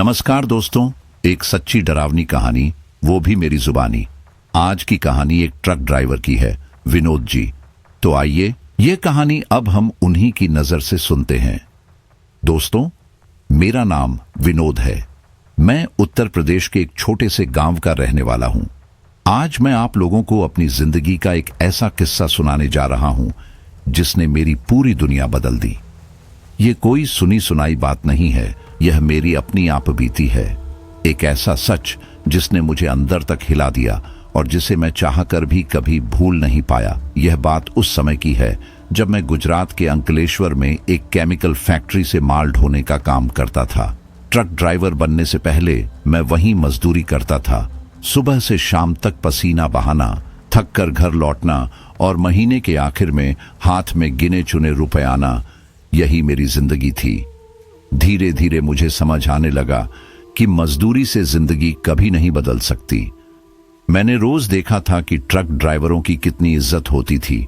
नमस्कार दोस्तों, एक सच्ची डरावनी कहानी, वो भी मेरी जुबानी। आज की कहानी एक ट्रक ड्राइवर की है, विनोद जी। तो आइए ये कहानी अब हम उन्हीं की नजर से सुनते हैं। दोस्तों, मेरा नाम विनोद है। मैं उत्तर प्रदेश के एक छोटे से गांव का रहने वाला हूं। आज मैं आप लोगों को अपनी जिंदगी का एक ऐसा किस्सा सुनाने जा रहा हूं जिसने मेरी पूरी दुनिया बदल दी। ये कोई सुनी सुनाई बात नहीं है, यह मेरी अपनी आप बीती है। एक ऐसा सच जिसने मुझे अंदर तक हिला दिया और जिसे मैं चाहकर भी कभी भूल नहीं पाया। यह बात उस समय की है जब मैं गुजरात के अंकलेश्वर में एक केमिकल फैक्ट्री से माल ढोने का काम करता था। ट्रक ड्राइवर बनने से पहले मैं वहीं मजदूरी करता था। सुबह से शाम तक पसीना बहाना, थक कर घर लौटना और महीने के आखिर में हाथ में गिने चुने रुपए आना, यही मेरी जिंदगी थी। धीरे धीरे मुझे समझ आने लगा कि मजदूरी से जिंदगी कभी नहीं बदल सकती। मैंने रोज देखा था कि ट्रक ड्राइवरों की कितनी इज्जत होती थी।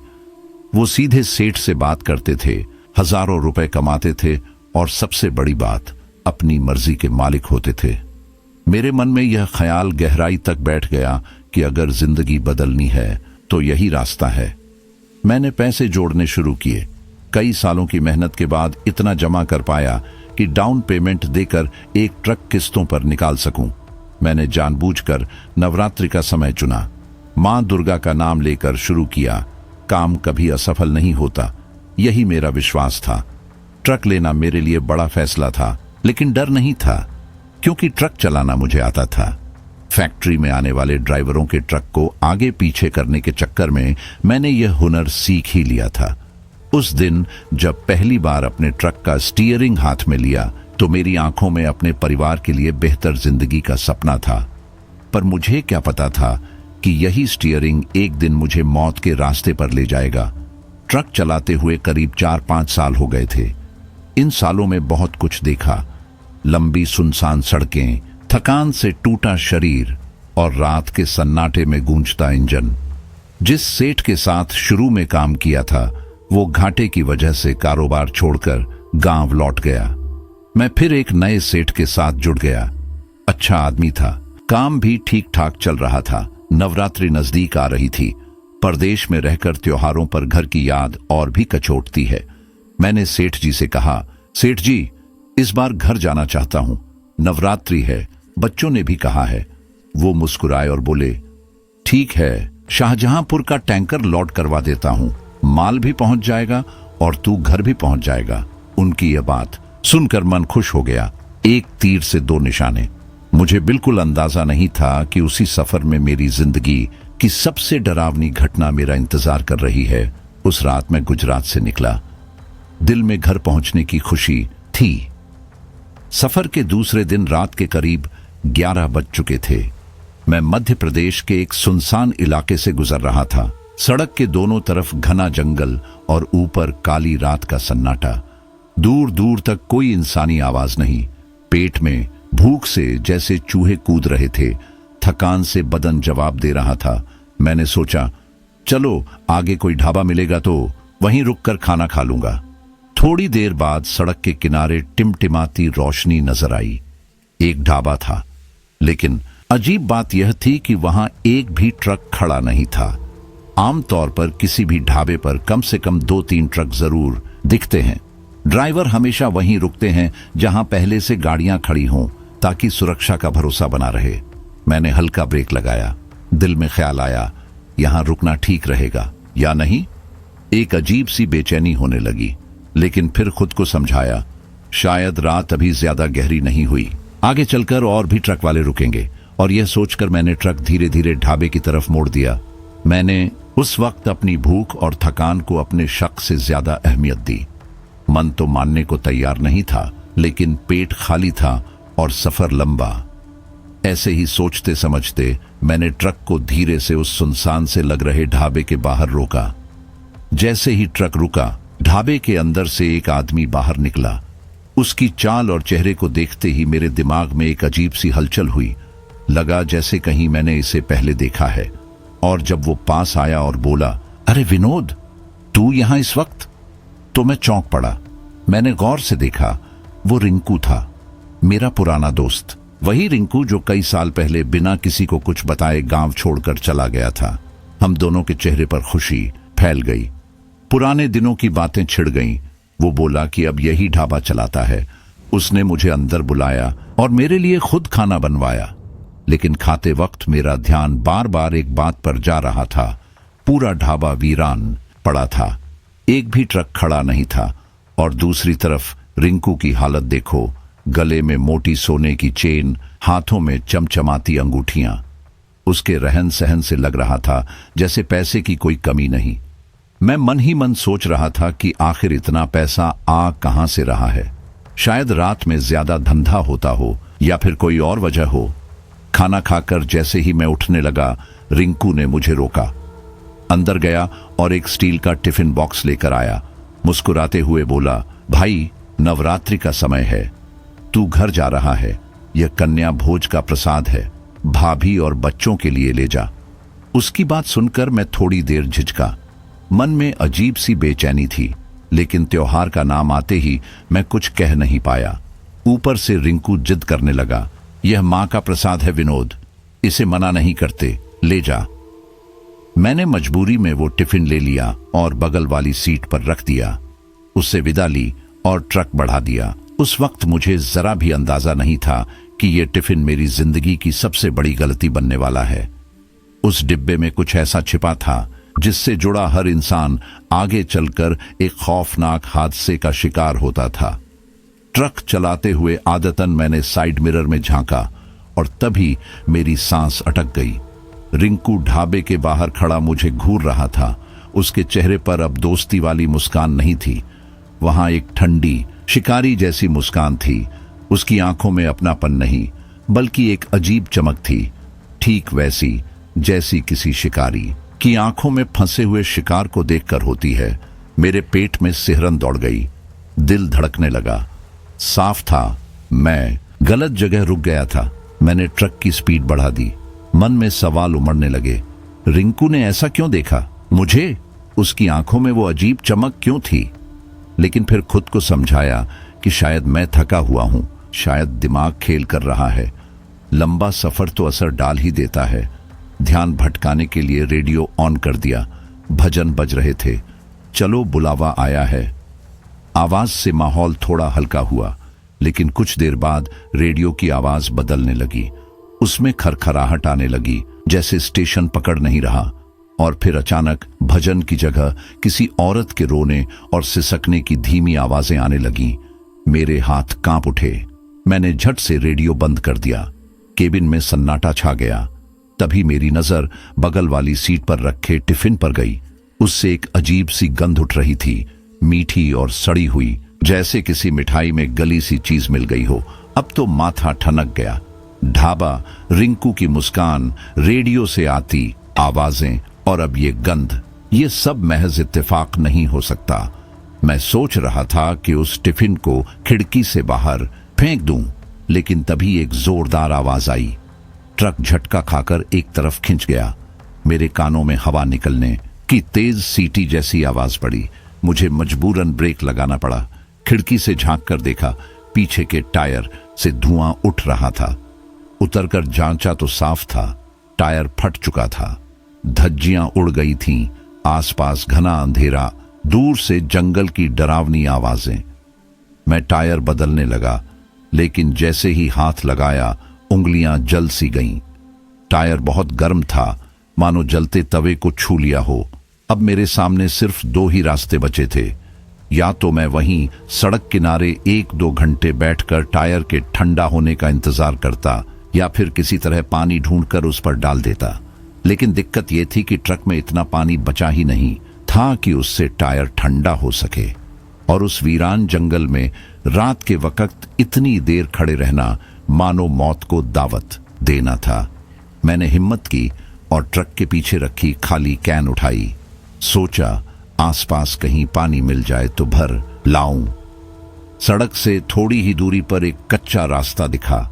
वो सीधे सेठ से बात करते थे, हजारों रुपए कमाते थे और सबसे बड़ी बात, अपनी मर्जी के मालिक होते थे। मेरे मन में यह ख्याल गहराई तक बैठ गया कि अगर जिंदगी बदलनी है तो यही रास्ता है। मैंने पैसे जोड़ने शुरू किए। कई सालों की मेहनत के बाद इतना जमा कर पाया कि डाउन पेमेंट देकर एक ट्रक किस्तों पर निकाल सकूं। मैंने जानबूझकर नवरात्रि का समय चुना। मां दुर्गा का नाम लेकर शुरू किया। काम कभी असफल नहीं होता, यही मेरा विश्वास था। ट्रक लेना मेरे लिए बड़ा फैसला था, लेकिन डर नहीं था, क्योंकि ट्रक चलाना मुझे आता था। फैक्ट्री में आने वाले ड्राइवरों के ट्रक को आगे पीछे करने के चक्कर में मैंने यह हुनर सीख ही लिया था। उस दिन जब पहली बार अपने ट्रक का स्टीयरिंग हाथ में लिया तो मेरी आंखों में अपने परिवार के लिए बेहतर जिंदगी का सपना था। पर मुझे क्या पता था कि यही स्टीयरिंग एक दिन मुझे मौत के रास्ते पर ले जाएगा। ट्रक चलाते हुए करीब 4-5 साल हो गए थे। इन सालों में बहुत कुछ देखा। लंबी सुनसान सड़कें, थकान से टूटा शरीर और रात के सन्नाटे में गूंजता इंजन। जिस सेठ के साथ शुरू में काम किया था, वो घाटे की वजह से कारोबार छोड़कर गांव लौट गया। मैं फिर एक नए सेठ के साथ जुड़ गया। अच्छा आदमी था, काम भी ठीक ठाक चल रहा था। नवरात्रि नजदीक आ रही थी। परदेश में रहकर त्योहारों पर घर की याद और भी कचोटती है। मैंने सेठ जी से कहा, सेठ जी, इस बार घर जाना चाहता हूं। नवरात्रि है, बच्चों ने भी कहा है। वो मुस्कुराए और बोले, ठीक है, शाहजहांपुर का टैंकर लोड करवा देता हूं। माल भी पहुंच जाएगा और तू घर भी पहुंच जाएगा। उनकी यह बात सुनकर मन खुश हो गया। एक तीर से दो निशाने। मुझे बिल्कुल अंदाजा नहीं था कि उसी सफर में मेरी जिंदगी की सबसे डरावनी घटना मेरा इंतजार कर रही है। उस रात मैं गुजरात से निकला। दिल में घर पहुंचने की खुशी थी। सफर के दूसरे दिन रात के करीब 11 बज चुके थे। मैं मध्य प्रदेश के एक सुनसान इलाके से गुजर रहा था। सड़क के दोनों तरफ घना जंगल और ऊपर काली रात का सन्नाटा। दूर दूर तक कोई इंसानी आवाज नहीं। पेट में भूख से जैसे चूहे कूद रहे थे। थकान से बदन जवाब दे रहा था। मैंने सोचा, चलो आगे कोई ढाबा मिलेगा तो वहीं रुककर खाना खा लूंगा। थोड़ी देर बाद सड़क के किनारे टिमटिमाती रोशनी नजर आई। एक ढाबा था, लेकिन अजीब बात यह थी कि वहां एक भी ट्रक खड़ा नहीं था। आमतौर पर किसी भी ढाबे पर कम से कम 2-3 ट्रक जरूर दिखते हैं। ड्राइवर हमेशा वहीं रुकते हैं जहां पहले से गाड़ियां खड़ी हों, ताकि सुरक्षा का भरोसा बना रहे। मैंने हल्का ब्रेक लगाया। दिल में ख्याल आया, यहां रुकना ठीक रहेगा या नहीं। एक अजीब सी बेचैनी होने लगी, लेकिन फिर खुद को समझाया, शायद रात अभी ज्यादा गहरी नहीं हुई। आगे चलकर और भी ट्रक वाले रुकेंगे। और यह सोचकर मैंने ट्रक धीरे धीरे ढाबे की तरफ मोड़ दिया। मैंने उस वक्त अपनी भूख और थकान को अपने शक से ज्यादा अहमियत दी। मन तो मानने को तैयार नहीं था, लेकिन पेट खाली था और सफर लंबा। ऐसे ही सोचते समझते मैंने ट्रक को धीरे से उस सुनसान से लग रहे ढाबे के बाहर रोका। जैसे ही ट्रक रुका, ढाबे के अंदर से एक आदमी बाहर निकला। उसकी चाल और चेहरे को देखते ही मेरे दिमाग में एक अजीब सी हलचल हुई। लगा जैसे कहीं मैंने इसे पहले देखा है। और जब वो पास आया और बोला, अरे विनोद, तू यहां इस वक्त? तो मैं चौंक पड़ा। मैंने गौर से देखा, वो रिंकू था। मेरा पुराना दोस्त, वही रिंकू जो कई साल पहले बिना किसी को कुछ बताए गांव छोड़कर चला गया था। हम दोनों के चेहरे पर खुशी फैल गई। पुराने दिनों की बातें छिड़ गईं। वो बोला कि अब यही ढाबा चलाता है। उसने मुझे अंदर बुलाया और मेरे लिए खुद खाना बनवाया। लेकिन खाते वक्त मेरा ध्यान बार बार एक बात पर जा रहा था। पूरा ढाबा वीरान पड़ा था, एक भी ट्रक खड़ा नहीं था। और दूसरी तरफ रिंकू की हालत देखो, गले में मोटी सोने की चेन, हाथों में चमचमाती अंगूठियां। उसके रहन सहन से लग रहा था जैसे पैसे की कोई कमी नहीं। मैं मन ही मन सोच रहा था कि आखिर इतना पैसा आ कहां से रहा है। शायद रात में ज्यादा धंधा होता हो या फिर कोई और वजह हो। खाना खाकर जैसे ही मैं उठने लगा, रिंकू ने मुझे रोका। अंदर गया और एक स्टील का टिफिन बॉक्स लेकर आया। मुस्कुराते हुए बोला, भाई, नवरात्रि का समय है, तू घर जा रहा है, यह कन्या भोज का प्रसाद है, भाभी और बच्चों के लिए ले जा। उसकी बात सुनकर मैं थोड़ी देर झिझका। मन में अजीब सी बेचैनी थी, लेकिन त्योहार का नाम आते ही मैं कुछ कह नहीं पाया। ऊपर से रिंकू जिद करने लगा, यह मां का प्रसाद है विनोद, इसे मना नहीं करते, ले जा। मैंने मजबूरी में वो टिफिन ले लिया और बगल वाली सीट पर रख दिया। उससे विदा ली और ट्रक बढ़ा दिया। उस वक्त मुझे जरा भी अंदाजा नहीं था कि यह टिफिन मेरी जिंदगी की सबसे बड़ी गलती बनने वाला है। उस डिब्बे में कुछ ऐसा छिपा था जिससे जुड़ा हर इंसान आगे चलकर एक खौफनाक हादसे का शिकार होता था। ट्रक चलाते हुए आदतन मैंने साइड मिरर में झांका और तभी मेरी सांस अटक गई। रिंकू ढाबे के बाहर खड़ा मुझे घूर रहा था। उसके चेहरे पर अब दोस्ती वाली मुस्कान नहीं थी, वहां एक ठंडी शिकारी जैसी मुस्कान थी। उसकी आंखों में अपनापन नहीं, बल्कि एक अजीब चमक थी, ठीक वैसी जैसी किसी शिकारी की आंखों में फंसे हुए शिकार को देखकर होती है। मेरे पेट में सिहरन दौड़ गई, दिल धड़कने लगा। साफ था, मैं गलत जगह रुक गया था। मैंने ट्रक की स्पीड बढ़ा दी। मन में सवाल उमड़ने लगे, रिंकू ने ऐसा क्यों देखा मुझे? उसकी आंखों में वो अजीब चमक क्यों थी? लेकिन फिर खुद को समझाया कि शायद मैं थका हुआ हूं, शायद दिमाग खेल कर रहा है। लंबा सफर तो असर डाल ही देता है। ध्यान भटकाने के लिए रेडियो ऑन कर दिया। भजन बज रहे थे, चलो बुलावा आया है। आवाज से माहौल थोड़ा हल्का हुआ, लेकिन कुछ देर बाद रेडियो की आवाज बदलने लगी। उसमें खरखराहट आने लगी, जैसे स्टेशन पकड़ नहीं रहा। और फिर अचानक भजन की जगह किसी औरत के रोने और सिसकने की धीमी आवाजें आने लगीं। मेरे हाथ कांप उठे। मैंने झट से रेडियो बंद कर दिया। केबिन में सन्नाटा छा गया। तभी मेरी नजर बगल वाली सीट पर रखे टिफिन पर गई। उससे एक अजीब सी गंध उठ रही थी, मीठी और सड़ी हुई, जैसे किसी मिठाई में गली सी चीज मिल गई हो। अब तो माथा ठनक गया। ढाबा, रिंकू की मुस्कान, रेडियो से आती आवाजें और अब ये गंध, ये सब महज इत्तेफाक नहीं हो सकता। मैं सोच रहा था कि उस टिफिन को खिड़की से बाहर फेंक दूं, लेकिन तभी एक जोरदार आवाज आई। ट्रक झटका खाकर एक तरफ खिंच गया। मेरे कानों में हवा निकलने की तेज सीटी जैसी आवाज पड़ी। मुझे मजबूरन ब्रेक लगाना पड़ा। खिड़की से झांक कर देखा, पीछे के टायर से धुआं उठ रहा था। उतरकर जांचा तो साफ था, टायर फट चुका था। धज्जियां उड़ गई थीं। आसपास घना अंधेरा, दूर से जंगल की डरावनी आवाजें। मैं टायर बदलने लगा, लेकिन जैसे ही हाथ लगाया उंगलियां जल सी गईं। टायर बहुत गर्म था, मानो जलते तवे को छू लिया हो। अब मेरे सामने सिर्फ दो ही रास्ते बचे थे। या तो मैं वहीं सड़क किनारे 1-2 घंटे बैठकर टायर के ठंडा होने का इंतजार करता, या फिर किसी तरह पानी ढूंढकर उस पर डाल देता। लेकिन दिक्कत यह थी कि ट्रक में इतना पानी बचा ही नहीं था कि उससे टायर ठंडा हो सके। और उस वीरान जंगल में रात के वक्त इतनी देर खड़े रहना मानो मौत को दावत देना था। मैंने हिम्मत की और ट्रक के पीछे रखी खाली कैन उठाई। सोचा आसपास कहीं पानी मिल जाए तो भर लाऊं। सड़क से थोड़ी ही दूरी पर एक कच्चा रास्ता दिखा।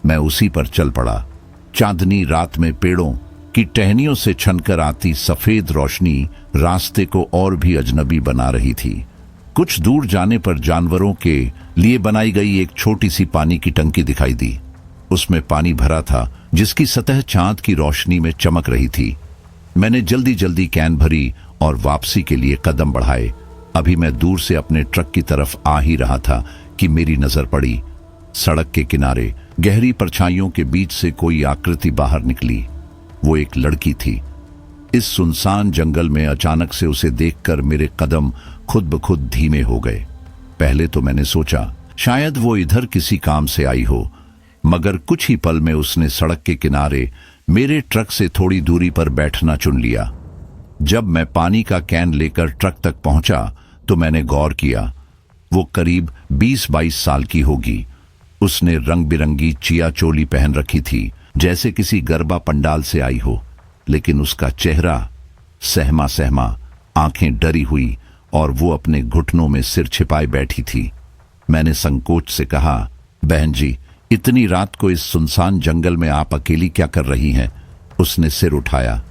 मैं उसी पर चल पड़ा। चांदनी रात में पेड़ों की टहनियों से छनकर आती सफेद रोशनी रास्ते को और भी अजनबी बना रही थी। कुछ दूर जाने पर जानवरों के लिए बनाई गई एक छोटी सी पानी की टंकी दिखाई दी। उसमें पानी भरा था, जिसकी सतह चांद की रोशनी में चमक रही थी। मैंने जल्दी जल्दी कैन भरी और वापसी के लिए कदम बढ़ाए। अभी मैं दूर से अपने ट्रक की तरफ आ ही रहा था कि मेरी नजर पड़ी। सड़क के किनारे गहरी परछाइयों के बीच से कोई आकृति बाहर निकली। वो एक लड़की थी। इस सुनसान जंगल में अचानक से उसे देखकर मेरे कदम खुद ब खुद धीमे हो गए। पहले तो मैंने सोचा शायद वो इधर किसी काम से आई हो, मगर कुछ ही पल में उसने सड़क के किनारे मेरे ट्रक से थोड़ी दूरी पर बैठना चुन लिया। जब मैं पानी का कैन लेकर ट्रक तक पहुंचा तो मैंने गौर किया। वो करीब 20-22 साल की होगी। उसने रंग बिरंगी चिया चोली पहन रखी थी, जैसे किसी गरबा पंडाल से आई हो, लेकिन उसका चेहरा सहमा सहमा, आंखें डरी हुई और वो अपने घुटनों में सिर छिपाए बैठी थी। मैंने संकोच से कहा, बहन जी, इतनी रात को इस सुनसान जंगल में आप अकेली क्या कर रही हैं? उसने सिर उठाया।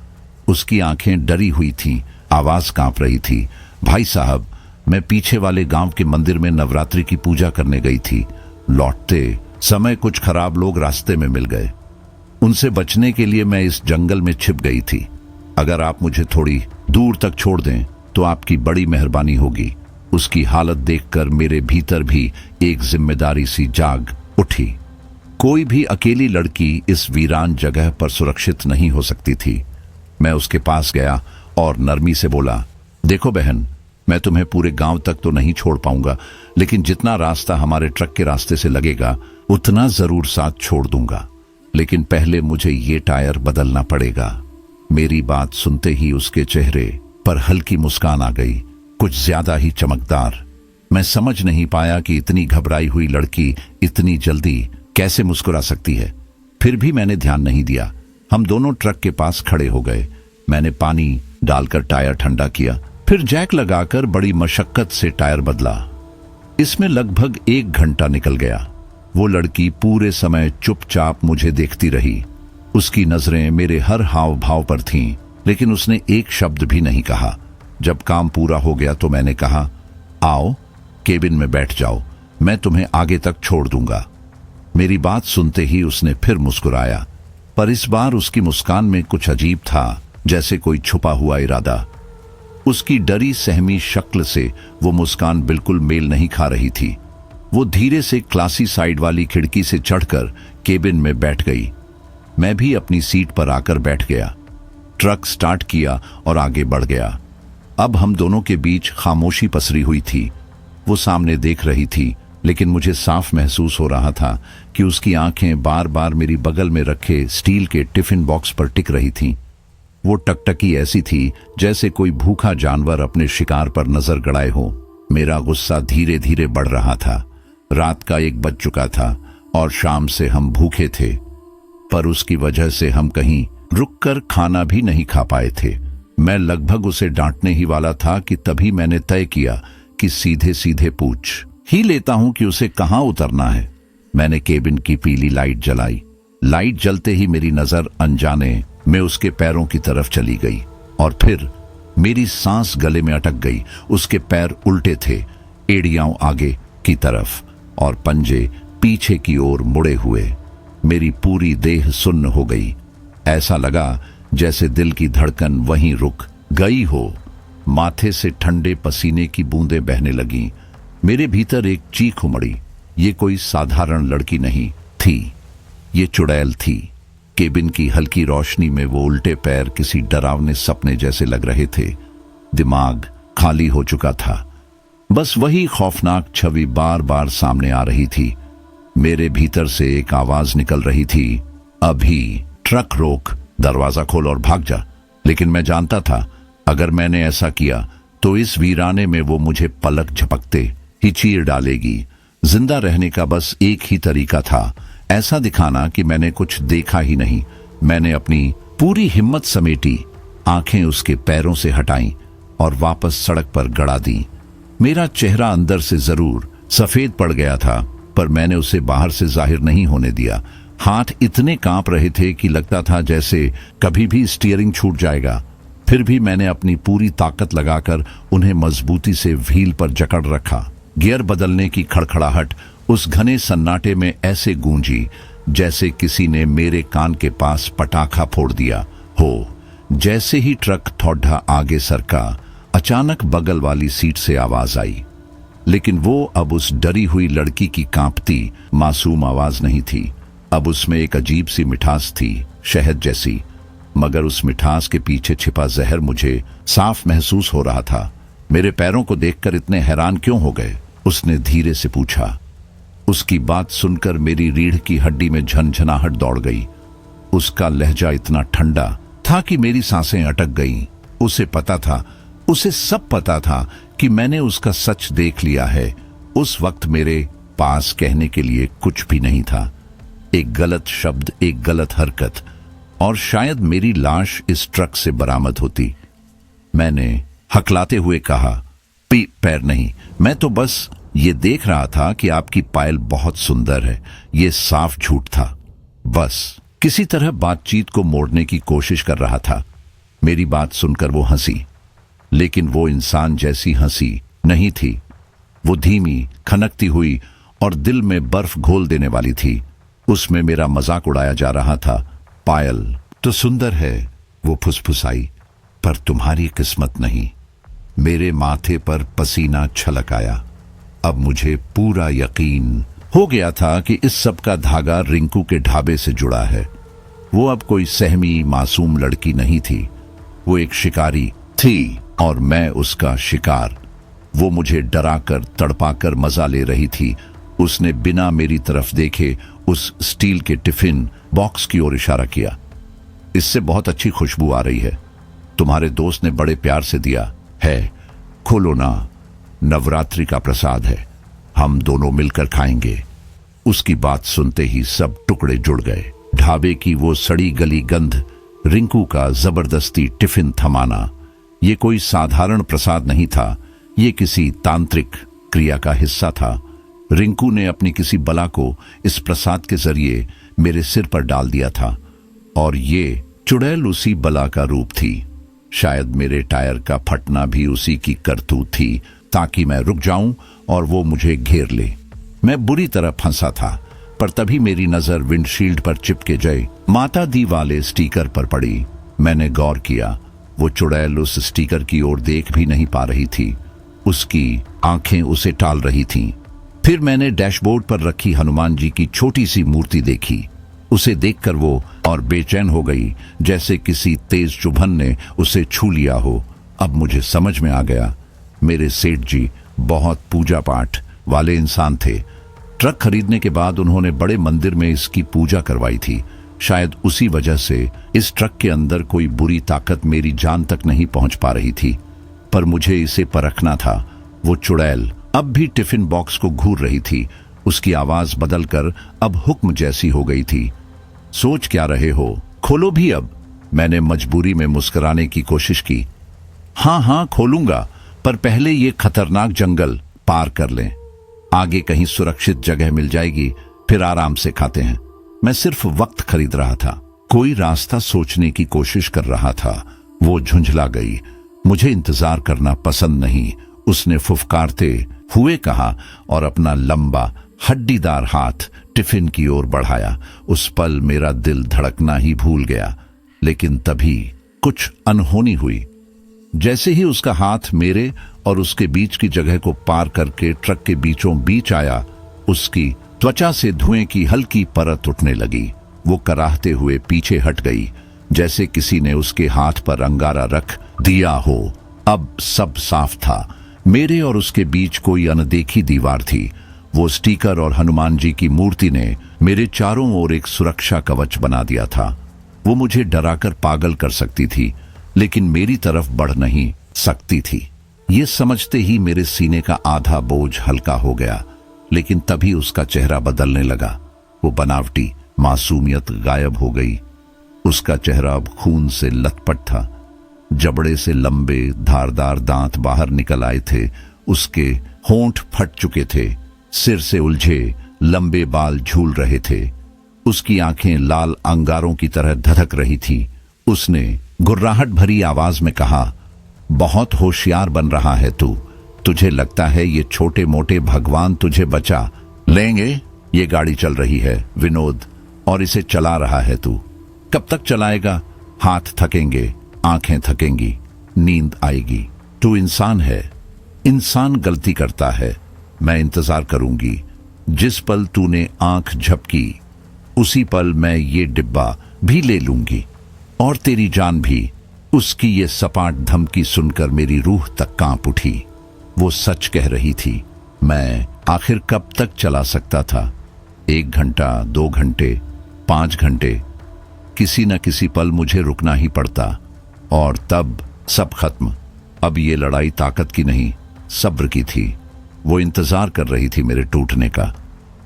उसकी आंखें डरी हुई थीं, आवाज कांप रही थी। भाई साहब, मैं पीछे वाले गांव के मंदिर में नवरात्रि की पूजा करने गई थी। लौटते समय कुछ खराब लोग रास्ते में मिल गए। उनसे बचने के लिए मैं इस जंगल में छिप गई थी। अगर आप मुझे थोड़ी दूर तक छोड़ दें तो आपकी बड़ी मेहरबानी होगी। उसकी हालत देखकर मेरे भीतर भी एक जिम्मेदारी सी जाग उठी। कोई भी अकेली लड़की इस वीरान जगह पर सुरक्षित नहीं हो सकती थी। मैं उसके पास गया और नरमी से बोला, देखो बहन, मैं तुम्हें पूरे गांव तक तो नहीं छोड़ पाऊंगा, लेकिन जितना रास्ता हमारे ट्रक के रास्ते से लगेगा उतना जरूर साथ छोड़ दूंगा। लेकिन पहले मुझे ये टायर बदलना पड़ेगा। मेरी बात सुनते ही उसके चेहरे पर हल्की मुस्कान आ गई, कुछ ज्यादा ही चमकदार। मैं समझ नहीं पाया कि इतनी घबराई हुई लड़की इतनी जल्दी कैसे मुस्कुरा सकती है। फिर भी मैंने ध्यान नहीं दिया। हम दोनों ट्रक के पास खड़े हो गए। मैंने पानी डालकर टायर ठंडा किया, फिर जैक लगाकर बड़ी मशक्कत से टायर बदला। इसमें लगभग 1 घंटा निकल गया। वो लड़की पूरे समय चुपचाप मुझे देखती रही। उसकी नजरें मेरे हर हाव भाव पर थीं, लेकिन उसने एक शब्द भी नहीं कहा। जब काम पूरा हो गया तो मैंने कहा, आओ केबिन में बैठ जाओ, मैं तुम्हें आगे तक छोड़ दूंगा। मेरी बात सुनते ही उसने फिर मुस्कुराया, पर इस बार उसकी मुस्कान में कुछ अजीब था, जैसे कोई छुपा हुआ इरादा। उसकी डरी सहमी शक्ल से वो मुस्कान बिल्कुल मेल नहीं खा रही थी। वो धीरे से क्लासी साइड वाली खिड़की से चढ़कर केबिन में बैठ गई। मैं भी अपनी सीट पर आकर बैठ गया। ट्रक स्टार्ट किया और आगे बढ़ गया। अब हम दोनों के बीच खामोशी पसरी हुई थी। वो सामने देख रही थी, लेकिन मुझे साफ महसूस हो रहा था कि उसकी आंखें बार बार मेरी बगल में रखे स्टील के टिफिन बॉक्स पर टिक रही थीं। वो टकटकी ऐसी थी जैसे कोई भूखा जानवर अपने शिकार पर नजर गड़ाए हो। मेरा गुस्सा धीरे धीरे बढ़ रहा था। रात का 1 बज चुका था और शाम से हम भूखे थे, पर उसकी वजह से हम कहीं रुककर खाना भी नहीं खा पाए थे। मैं लगभग उसे डांटने ही वाला था कि तभी मैंने तय किया कि सीधे सीधे पूछ ही लेता हूं कि उसे कहां उतरना है। मैंने केबिन की पीली लाइट जलाई। लाइट जलते ही मेरी नजर अनजाने में उसके पैरों की तरफ चली गई और फिर मेरी सांस गले में अटक गई। उसके पैर उल्टे थे, एड़ियां आगे की तरफ और पंजे पीछे की ओर मुड़े हुए। मेरी पूरी देह सुन्न हो गई। ऐसा लगा जैसे दिल की धड़कन वहीं रुक गई हो। माथे से ठंडे पसीने की बूंदें बहने लगीं। मेरे भीतर एक चीख उमड़ी। ये कोई साधारण लड़की नहीं थी, ये चुड़ैल थी। केबिन की हल्की रोशनी में वो उल्टे पैर किसी डरावने सपने जैसे लग रहे थे। दिमाग खाली हो चुका था। बस वही खौफनाक छवि बार बार सामने आ रही थी। मेरे भीतर से एक आवाज निकल रही थी, अभी ट्रक रोक, दरवाजा खोल और भाग जा। लेकिन मैं जानता था अगर मैंने ऐसा किया तो इस वीराने में वो मुझे पलक झपकते ही चीर डालेगी। जिंदा रहने का बस एक ही तरीका था, ऐसा दिखाना कि मैंने कुछ देखा ही नहीं। मैंने अपनी पूरी हिम्मत समेटी, आंखें उसके पैरों से हटाईं और वापस सड़क पर गड़ा दी। मेरा चेहरा अंदर से जरूर सफेद पड़ गया था, पर मैंने उसे बाहर से जाहिर नहीं होने दिया। हाथ इतने कांप रहे थे कि लगता था जैसे कभी भी स्टीयरिंग छूट जाएगा। फिर भी मैंने अपनी पूरी ताकत लगाकर उन्हें मजबूती से व्हील पर जकड़ रखा। गियर बदलने की खड़खड़ाहट उस घने सन्नाटे में ऐसे गूंजी जैसे किसी ने मेरे कान के पास पटाखा फोड़ दिया हो। जैसे ही ट्रक थोड़ा आगे सरका, अचानक बगल वाली सीट से आवाज आई, लेकिन वो अब उस डरी हुई लड़की की कांपती मासूम आवाज नहीं थी। अब उसमें एक अजीब सी मिठास थी, शहद जैसी, मगर उस मिठास के पीछे छिपा जहर मुझे साफ महसूस हो रहा था। मेरे पैरों को देखकर इतने हैरान क्यों हो गए? उसने धीरे से पूछा। उसकी बात सुनकर मेरी रीढ़ की हड्डी में झनझनाहट दौड़ गई। उसका लहजा इतना ठंडा था कि मेरी सांसें अटक गईं। उसे सब पता था कि मैंने उसका सच देख लिया है। उस वक्त मेरे पास कहने के लिए कुछ भी नहीं था। एक गलत शब्द, एक गलत हरकत, और शायद मेरी लाश इस ट्रक से बरामद होती। मैंने हकलाते हुए कहा, पैर नहीं, मैं तो बस ये देख रहा था कि आपकी पायल बहुत सुंदर है। ये साफ झूठ था। बस किसी तरह बातचीत को मोड़ने की कोशिश कर रहा था। मेरी बात सुनकर वो हंसी, लेकिन वो इंसान जैसी हंसी नहीं थी। वो धीमी, खनकती हुई और दिल में बर्फ घोल देने वाली थी। उसमें मेरा मजाक उड़ाया जा रहा था। पायल तो सुंदर है, वो फुसफुसाई, पर तुम्हारी किस्मत नहीं। मेरे माथे पर पसीना छलक आया। अब मुझे पूरा यकीन हो गया था कि इस सब का धागा रिंकू के ढाबे से जुड़ा है। वो अब कोई सहमी मासूम लड़की नहीं थी, वो एक शिकारी थी और मैं उसका शिकार। वो मुझे डराकर तड़पाकर मजा ले रही थी। उसने बिना मेरी तरफ देखे उस स्टील के टिफिन बॉक्स की ओर इशारा किया। इससे बहुत अच्छी खुशबू आ रही है, तुम्हारे दोस्त ने बड़े प्यार से दिया है, खोलो ना, नवरात्रि का प्रसाद है, हम दोनों मिलकर खाएंगे। उसकी बात सुनते ही सब टुकड़े जुड़ गए। ढाबे की वो सड़ी गली गंध, रिंकू का जबरदस्ती टिफिन थमाना, ये कोई साधारण प्रसाद नहीं था, ये किसी तांत्रिक क्रिया का हिस्सा था। रिंकू ने अपनी किसी बला को इस प्रसाद के जरिए मेरे सिर पर डाल दिया था, और ये चुड़ैल उसी बला का रूप थी। शायद मेरे टायर का फटना भी उसी की करतूत थी, ताकि मैं रुक जाऊं और वो मुझे घेर ले। मैं बुरी तरह फंसा था, पर तभी मेरी नजर विंडशील्ड पर चिपके जय माता दी वाले स्टिकर पर पड़ी। मैंने गौर किया, वो चुड़ैल उस स्टिकर की ओर देख भी नहीं पा रही थी, उसकी आंखें उसे टाल रही थीं। फिर मैंने डैशबोर्ड पर रखी हनुमान जी की छोटी सी मूर्ति देखी। उसे देखकर वो और बेचैन हो गई, जैसे किसी तेज चुभन ने उसे छू लिया हो। अब मुझे समझ में आ गया, मेरे सेठ जी बहुत पूजा पाठ वाले इंसान थे। ट्रक खरीदने के बाद उन्होंने बड़े मंदिर में इसकी पूजा करवाई थी। शायद उसी वजह से इस ट्रक के अंदर कोई बुरी ताकत मेरी जान तक नहीं पहुंच पा रही थी, पर मुझे इसे परखना था। वो चुड़ैल अब भी टिफिन बॉक्स को घूर रही थी। उसकी आवाज बदलकर अब हुक्म जैसी हो गई थी। सोच क्या रहे हो, खोलो भी अब। मैंने मजबूरी में मुस्कुराने की कोशिश की। हाँ खोलूंगा, पर पहले ये खतरनाक जंगल पार कर लें। आगे कहीं सुरक्षित जगह मिल जाएगी, फिर आराम से खाते हैं। मैं सिर्फ वक्त खरीद रहा था, कोई रास्ता सोचने की कोशिश कर रहा था। वो झुंझला गई, मुझे इंतजार करना पसंद नहीं, उसने फुफकारते हुए कहा और अपना लंबा हड्डीदार हाथ टिफिन की ओर बढ़ाया। उस पल मेरा दिल धड़कना ही भूल गया, लेकिन तभी कुछ अनहोनी हुई। जैसे ही उसका हाथ मेरे और उसके बीच की जगह को पार करके ट्रक के बीचों बीच आया, उसकी त्वचा से धुएं की हल्की परत उठने लगी। वो कराहते हुए पीछे हट गई, जैसे किसी ने उसके हाथ पर अंगारा रख दिया हो। अब सब साफ था, मेरे और उसके बीच कोई अनदेखी दीवार थी। वो स्टिकर और हनुमान जी की मूर्ति ने मेरे चारों ओर एक सुरक्षा कवच बना दिया था। वो मुझे डराकर पागल कर सकती थी, लेकिन मेरी तरफ बढ़ नहीं सकती थी। ये समझते ही मेरे सीने का आधा बोझ हल्का हो गया, लेकिन तभी उसका चेहरा बदलने लगा। वो बनावटी मासूमियत गायब हो गई। उसका चेहरा अब खून से लथपथ था। जबड़े से लंबे धारदार दांत बाहर निकल आए थे। उसके होंठ फट चुके थे। सिर से उलझे लंबे बाल झूल रहे थे। उसकी आंखें लाल अंगारों की तरह धधक रही थी। उसने गुर्राहट भरी आवाज में कहा, बहुत होशियार बन रहा है तू। तुझे लगता है ये छोटे मोटे भगवान तुझे बचा लेंगे? ये गाड़ी चल रही है विनोद, और इसे चला रहा है तू। कब तक चलाएगा? हाथ थकेंगे, आंखें थकेंगी, नींद आएगी। तू इंसान है, इंसान गलती करता है। मैं इंतजार करूंगी। जिस पल तूने आंख झपकी उसी पल मैं ये डिब्बा भी ले लूंगी, और तेरी जान भी। उसकी ये सपाट धमकी सुनकर मेरी रूह तक कांप उठी। वो सच कह रही थी। मैं आखिर कब तक चला सकता था? 1 घंटा, 2 घंटे, 5 घंटे। किसी न किसी पल मुझे रुकना ही पड़ता, और तब सब खत्म। अब ये लड़ाई ताकत की नहीं, सब्र की थी। वो इंतजार कर रही थी मेरे टूटने का,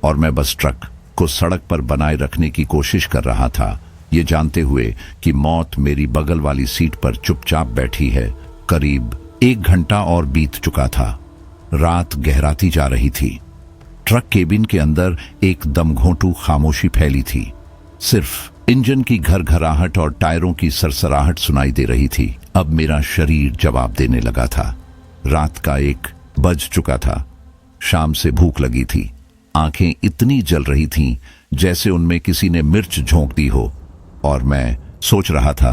और मैं बस ट्रक को सड़क पर बनाए रखने की कोशिश कर रहा था, ये जानते हुए कि मौत मेरी बगल वाली सीट पर चुपचाप बैठी है। करीब 1 घंटा और बीत चुका था। रात गहराती जा रही थी। ट्रक केबिन के अंदर एक दमघोंटू खामोशी फैली थी। सिर्फ इंजन की घरघराहट और टायरों की सरसराहट सुनाई दे रही थी। अब मेरा शरीर जवाब देने लगा था। रात का 1 बज चुका था। शाम से भूख लगी थी। आंखें इतनी जल रही थीं जैसे उनमें किसी ने मिर्च झोंक दी हो, और मैं सोच रहा था,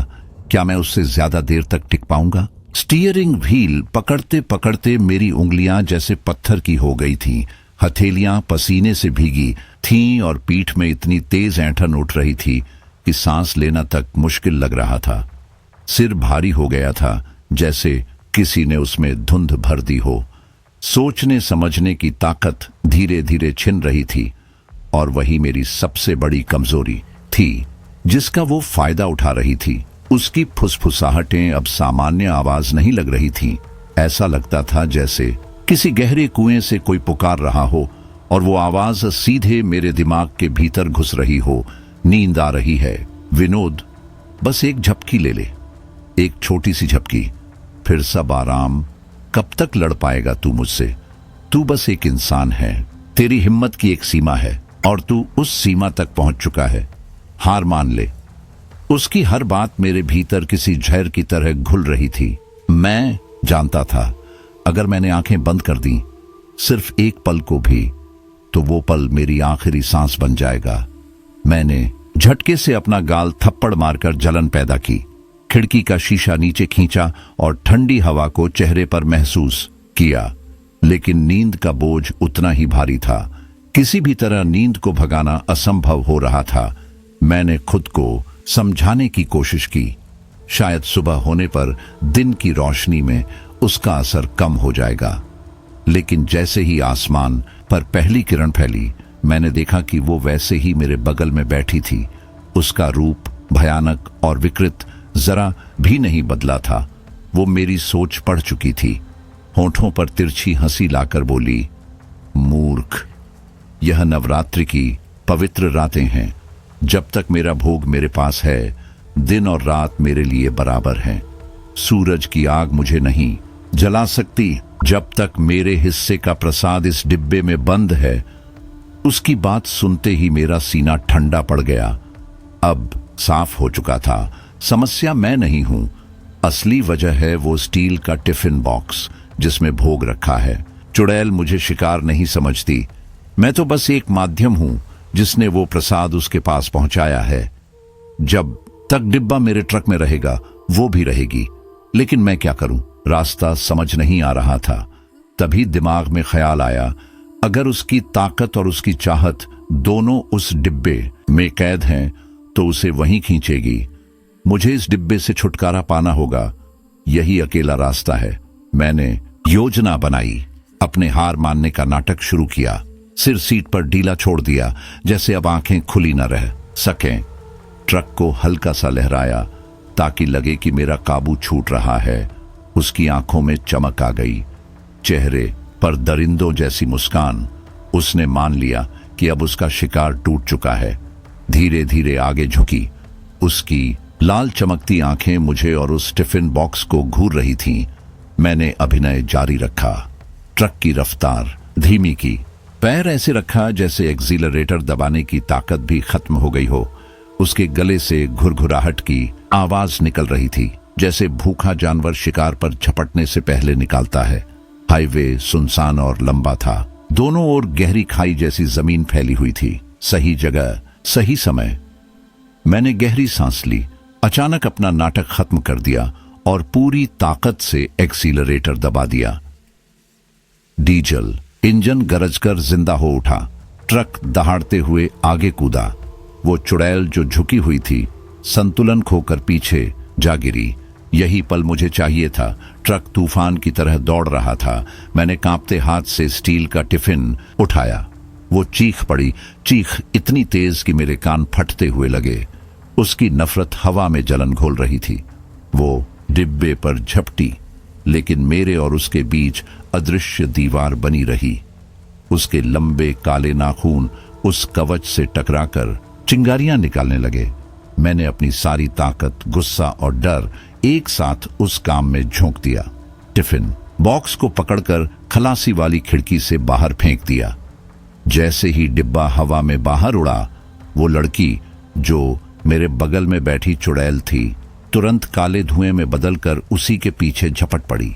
क्या मैं उससे ज्यादा देर तक टिक पाऊंगा? स्टीयरिंग व्हील पकड़ते पकड़ते मेरी उंगलियां जैसे पत्थर की हो गई थीं। हथेलियां पसीने से भीगी थीं और पीठ में इतनी तेज ऐंठन उठ रही थी कि सांस लेना तक मुश्किल लग रहा था। सिर भारी हो गया था, जैसे किसी ने उसमें धुंध भर दी हो। सोचने समझने की ताकत धीरे धीरे छिन रही थी, और वही मेरी सबसे बड़ी कमजोरी थी जिसका वो फायदा उठा रही थी। उसकी फुसफुसाहटें अब सामान्य आवाज नहीं लग रही थीं। ऐसा लगता था जैसे किसी गहरे कुएं से कोई पुकार रहा हो, और वो आवाज सीधे मेरे दिमाग के भीतर घुस रही हो। नींद आ रही है विनोद, बस एक झपकी ले ले, एक छोटी सी झपकी, फिर सब आराम। कब तक लड़ पाएगा तू मुझसे? तू बस एक इंसान है। तेरी हिम्मत की एक सीमा है, और तू उस सीमा तक पहुंच चुका है। हार मान ले। उसकी हर बात मेरे भीतर किसी जहर की तरह घुल रही थी। मैं जानता था, अगर मैंने आंखें बंद कर दी सिर्फ एक पल को भी, तो वो पल मेरी आखिरी सांस बन जाएगा। मैंने झटके से अपना गाल थप्पड़ मारकर जलन पैदा की। खिड़की का शीशा नीचे खींचा और ठंडी हवा को चेहरे पर महसूस किया, लेकिन नींद का बोझ उतना ही भारी था। किसी भी तरह नींद को भगाना असंभव हो रहा था। मैंने खुद को समझाने की कोशिश की, शायद सुबह होने पर दिन की रोशनी में उसका असर कम हो जाएगा। लेकिन जैसे ही आसमान पर पहली किरण फैली, मैंने देखा कि वो वैसे ही मेरे बगल में बैठी थी। उसका रूप भयानक और विकृत जरा भी नहीं बदला था। वो मेरी सोच पढ़ चुकी थी। होठों पर तिरछी हंसी लाकर बोली, मूर्ख, यह नवरात्रि की पवित्र रातें हैं। जब तक मेरा भोग मेरे पास है, दिन और रात मेरे लिए बराबर हैं। सूरज की आग मुझे नहीं जला सकती जब तक मेरे हिस्से का प्रसाद इस डिब्बे में बंद है। उसकी बात सुनते ही मेरा सीना ठंडा पड़ गया। अब साफ हो चुका था, समस्या मैं नहीं हूं। असली वजह है वो स्टील का टिफिन बॉक्स जिसमें भोग रखा है। चुड़ैल मुझे शिकार नहीं समझती। मैं तो बस एक माध्यम हूं जिसने वो प्रसाद उसके पास पहुंचाया है। जब तक डिब्बा मेरे ट्रक में रहेगा, वो भी रहेगी। लेकिन मैं क्या करूं? रास्ता समझ नहीं आ रहा था। तभी दिमाग में ख्याल आया, अगर उसकी ताकत और उसकी चाहत दोनों उस डिब्बे में कैद हैं, तो उसे वहीं खींचेगी। मुझे इस डिब्बे से छुटकारा पाना होगा। यही अकेला रास्ता है। मैंने योजना बनाई, अपने हार मानने का नाटक शुरू किया। सिर सीट पर ढीला छोड़ दिया, जैसे अब आंखें खुली न रह सकें। ट्रक को हल्का सा लहराया ताकि लगे कि मेरा काबू छूट रहा है। उसकी आंखों में चमक आ गई, चेहरे पर दरिंदों जैसी मुस्कान। उसने मान लिया कि अब उसका शिकार टूट चुका है। धीरे धीरे आगे झुकी। उसकी लाल चमकती आंखें मुझे और उस टिफिन बॉक्स को घूर रही थीं। मैंने अभिनय जारी रखा। ट्रक की रफ्तार धीमी की, पैर ऐसे रखा जैसे एक्सीलरेटर दबाने की ताकत भी खत्म हो गई हो। उसके गले से घुरघुराहट की आवाज निकल रही थी, जैसे भूखा जानवर शिकार पर झपटने से पहले निकालता है। हाईवे सुनसान और लंबा था। दोनों ओर गहरी खाई जैसी जमीन फैली हुई थी। सही जगह, सही समय। मैंने गहरी सांस ली, अचानक अपना नाटक खत्म कर दिया और पूरी ताकत से एक्सीलरेटर दबा दिया। डीजल इंजन गरजकर जिंदा हो उठा। ट्रक दहाड़ते हुए आगे कूदा। वो चुड़ैल जो झुकी हुई थी संतुलन खोकर पीछे जा गिरी। यही पल मुझे चाहिए था। ट्रक तूफान की तरह दौड़ रहा था। मैंने कांपते हाथ से स्टील का टिफिन उठाया। वो चीख पड़ी, चीख इतनी तेज कि मेरे कान फटते हुए लगे। उसकी नफरत हवा में जलन घोल रही थी। वो डिब्बे पर झपटी, लेकिन मेरे और उसके बीच अदृश्य दीवार बनी रही। उसके लंबे काले नाखून उस कवच से टकराकर चिंगारियां निकालने लगे। मैंने अपनी सारी ताकत, गुस्सा और डर एक साथ उस काम में झोंक दिया। टिफिन बॉक्स को पकड़कर खलासी वाली खिड़की से बाहर फेंक दिया। जैसे ही डिब्बा हवा में बाहर उड़ा, वो लड़की जो मेरे बगल में बैठी चुड़ैल थी तुरंत काले धुएं में बदलकर उसी के पीछे झपट पड़ी।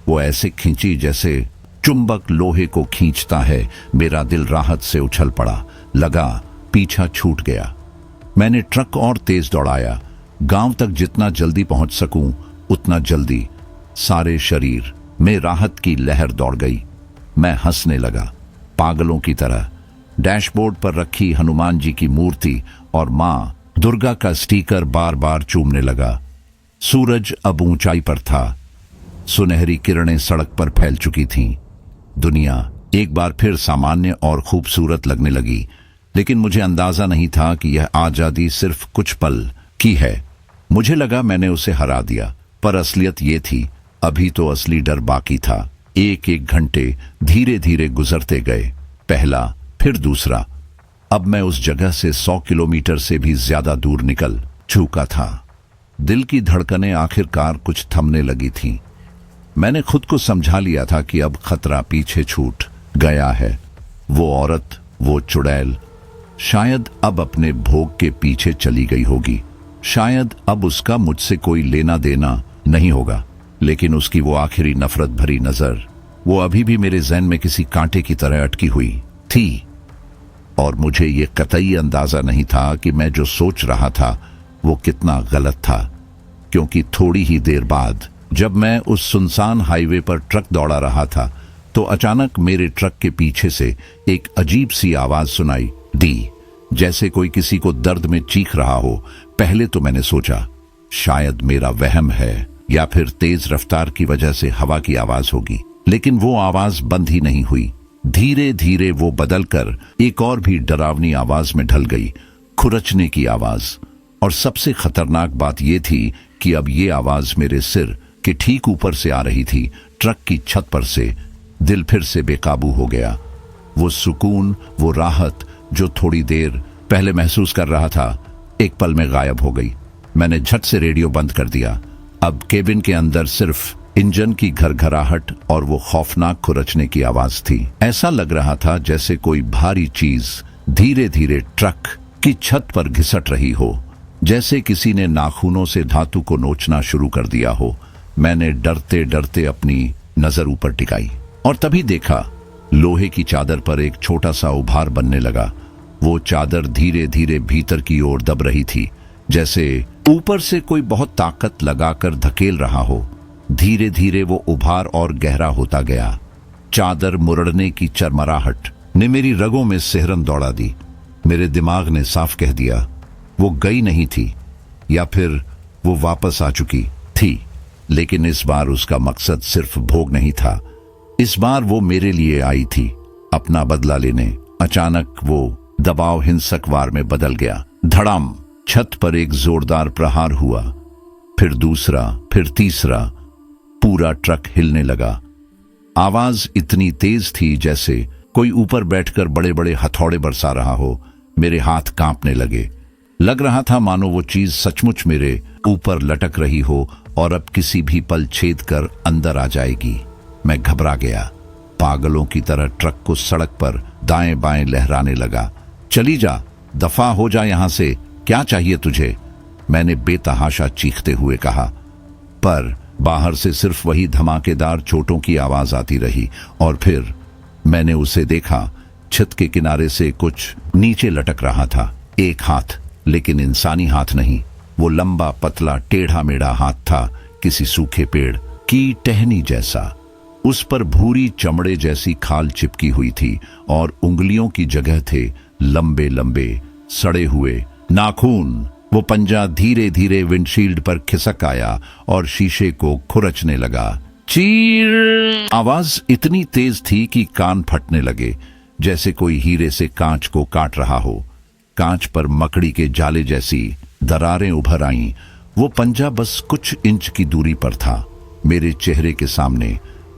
वो ऐसे खींची जैसे चुंबक लोहे को खींचता है। मेरा दिल राहत से उछल पड़ा। लगा पीछा छूट गया। मैंने ट्रक और तेज दौड़ाया। गांव तक जितना जल्दी पहुंच सकूं उतना जल्दी। सारे शरीर में राहत की लहर दौड़ गई। मैं हंसने लगा, पागलों की तरह। डैशबोर्ड पर रखी हनुमान जी की मूर्ति और मां दुर्गा का स्टिकर बार बार चूमने लगा। सूरज अब ऊंचाई पर था। सुनहरी किरणें सड़क पर फैल चुकी थीं। दुनिया एक बार फिर सामान्य और खूबसूरत लगने लगी, लेकिन मुझे अंदाजा नहीं था कि यह आजादी सिर्फ कुछ पल की है। मुझे लगा मैंने उसे हरा दिया, पर असलियत ये थी, अभी तो असली डर बाकी था। एक एक घंटे धीरे धीरे गुजरते गए। पहला, फिर दूसरा। अब मैं उस जगह से 100 किलोमीटर से भी ज्यादा दूर निकल चुका था। दिल की धड़कनें आखिरकार कुछ थमने लगी थीं। मैंने खुद को समझा लिया था कि अब खतरा पीछे छूट गया है। वो औरत, वो चुड़ैल शायद अब अपने भोग के पीछे चली गई होगी। शायद अब उसका मुझसे कोई लेना देना नहीं होगा। लेकिन उसकी वो आखिरी नफरत भरी नजर, वो अभी भी मेरे ज़हन में किसी कांटे की तरह अटकी हुई थी। और मुझे ये कतई अंदाजा नहीं था कि मैं जो सोच रहा था वो कितना गलत था। क्योंकि थोड़ी ही देर बाद जब मैं उस सुनसान हाईवे पर ट्रक दौड़ा रहा था, तो अचानक मेरे ट्रक के पीछे से एक अजीब सी आवाज सुनाई दी, जैसे कोई किसी को दर्द में चीख रहा हो। पहले तो मैंने सोचा शायद मेरा वहम है या फिर तेज रफ्तार की वजह से हवा की आवाज होगी, लेकिन वो आवाज बंद ही नहीं हुई। धीरे धीरे वो बदलकर एक और भी डरावनी आवाज में ढल गई, खुरचने की आवाज। और सबसे खतरनाक बात यह थी कि अब ये आवाज मेरे सिर के ठीक ऊपर से आ रही थी, ट्रक की छत पर से। दिल फिर से बेकाबू हो गया। वो सुकून, वो राहत जो थोड़ी देर पहले महसूस कर रहा था, एक पल में गायब हो गई। मैंने झट से रेडियो बंद कर दिया। अब केबिन के अंदर सिर्फ इंजन की घरघराहट और वो खौफनाक खुरचने की आवाज थी। ऐसा लग रहा था जैसे कोई भारी चीज धीरे धीरे ट्रक की छत पर घिसट रही हो, जैसे किसी ने नाखूनों से धातु को नोचना शुरू कर दिया हो। मैंने डरते डरते अपनी नजर ऊपर टिकाई और तभी देखा लोहे की चादर पर एक छोटा सा उभार बनने लगा। वो चादर धीरे धीरे भीतर की ओर दब रही थी, जैसे ऊपर से कोई बहुत ताकत लगाकर धकेल रहा हो। धीरे धीरे वो उभार और गहरा होता गया। चादर मुरड़ने की चरमराहट ने मेरी रगों में सिहरन दौड़ा दी। मेरे दिमाग ने साफ कह दिया वो गई नहीं थी, या फिर वो वापस आ चुकी थी। लेकिन इस बार उसका मकसद सिर्फ भोग नहीं था। इस बार वो मेरे लिए आई थी, अपना बदला लेने। अचानक वो दबाव हिंसक वार में बदल गया। धड़ाम, छत पर एक जोरदार प्रहार हुआ, फिर दूसरा, फिर तीसरा। पूरा ट्रक हिलने लगा। आवाज इतनी तेज थी जैसे कोई ऊपर बैठकर बड़े बड़े हथौड़े बरसा रहा हो। मेरे हाथ कांपने लगे। लग रहा था मानो वो चीज सचमुच मेरे ऊपर लटक रही हो और अब किसी भी पल छेद कर अंदर आ जाएगी। मैं घबरा गया। पागलों की तरह ट्रक को सड़क पर दाएं बाएं लहराने लगा। चली जा, दफा हो जा यहां से, क्या चाहिए तुझे? मैंने बेतहाशा चीखते हुए कहा, पर बाहर से सिर्फ वही धमाकेदार चोटों की आवाज आती रही। और फिर मैंने उसे देखा, छत के किनारे से कुछ नीचे लटक रहा था। एक हाथ, लेकिन इंसानी हाथ नहीं। वो लंबा पतला टेढ़ा मेढ़ा हाथ था, किसी सूखे पेड़ की टहनी जैसा। उस पर भूरी चमड़े जैसी खाल चिपकी हुई थी और उंगलियों की जगह थे लंबे लंबे सड़े हुए नाखून। वो पंजा धीरे धीरे विंडशील्ड पर खिसक आया और शीशे को खुरचने लगा। चीर! आवाज इतनी तेज थी कि कान फटने लगे, जैसे कोई हीरे से कांच को काट रहा हो। कांच पर मकड़ी के जाले जैसी दरारें उभर आईं। वो पंजा बस कुछ इंच की दूरी पर था, मेरे चेहरे के सामने।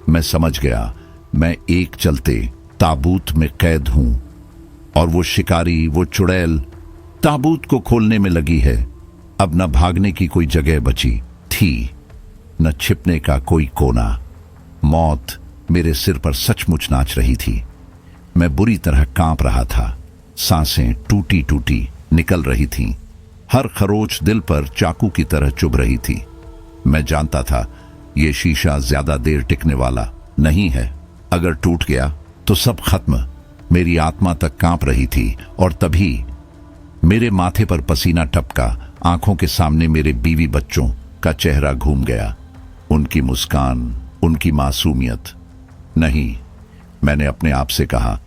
मैं समझ गया, मैं एक चलते ताबूत में कैद हूं और वो शिकारी, वो चुड़ैल ताबूत को खोलने में लगी है। अब न भागने की कोई जगह बची थी, न छिपने का कोई कोना। मौत मेरे सिर पर सचमुच नाच रही थी। मैं बुरी तरह कांप रहा था, सांसें टूटी टूटी निकल रही थीं। हर खरोच दिल पर चाकू की तरह चुभ रही थी। मैं जानता था ये शीशा ज्यादा देर टिकने वाला नहीं है। अगर टूट गया तो सब खत्म। मेरी आत्मा तक कांप रही थी और तभी मेरे माथे पर पसीना टपका। आंखों के सामने मेरे बीवी बच्चों का चेहरा घूम गया, उनकी मुस्कान, उनकी मासूमियत। नहीं, मैंने अपने आप से कहा,